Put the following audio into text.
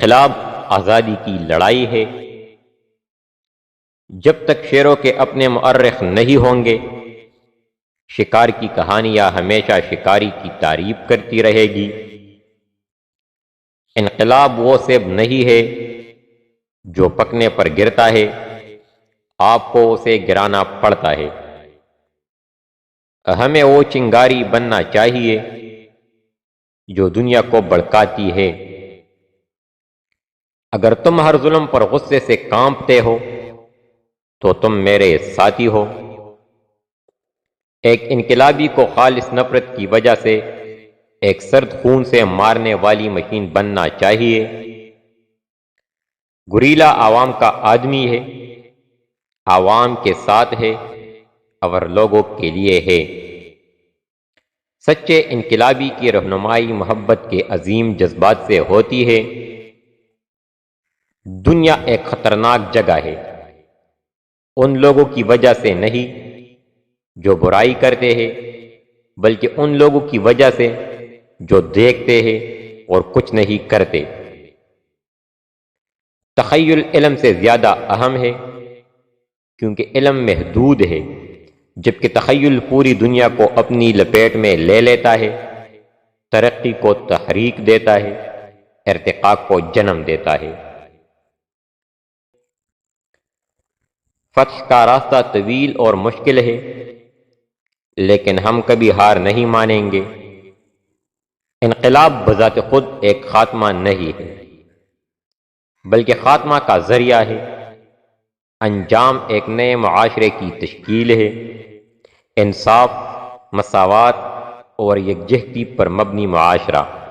انقلاب آزادی کی لڑائی ہے۔ جب تک شیروں کے اپنے مؤرخ نہیں ہوں گے، شکار کی کہانیاں ہمیشہ شکاری کی تعریف کرتی رہے گی۔ انقلاب وہ سیب نہیں ہے جو پکنے پر گرتا ہے، آپ کو اسے گرانا پڑتا ہے۔ ہمیں وہ چنگاری بننا چاہیے جو دنیا کو بھڑکاتی ہے۔ اگر تم ہر ظلم پر غصے سے کانپتے ہو تو تم میرے ساتھی ہو۔ ایک انقلابی کو خالص نفرت کی وجہ سے ایک سرد خون سے مارنے والی مشین بننا چاہیے۔ گوریلا عوام کا آدمی ہے، عوام کے ساتھ ہے اور لوگوں کے لیے ہے۔ سچے انقلابی کی رہنمائی محبت کے عظیم جذبات سے ہوتی ہے۔ دنیا ایک خطرناک جگہ ہے، ان لوگوں کی وجہ سے نہیں جو برائی کرتے ہیں، بلکہ ان لوگوں کی وجہ سے جو دیکھتے ہیں اور کچھ نہیں کرتے۔ تخیل علم سے زیادہ اہم ہے کیونکہ علم محدود ہے، جبکہ تخیل پوری دنیا کو اپنی لپیٹ میں لے لیتا ہے، ترقی کو تحریک دیتا ہے، ارتقاء کو جنم دیتا ہے۔ فتح کا راستہ طویل اور مشکل ہے، لیکن ہم کبھی ہار نہیں مانیں گے۔ انقلاب بذات خود ایک خاتمہ نہیں ہے، بلکہ خاتمہ کا ذریعہ ہے۔ انجام ایک نئے معاشرے کی تشکیل ہے، انصاف، مساوات اور یکجہتی پر مبنی معاشرہ۔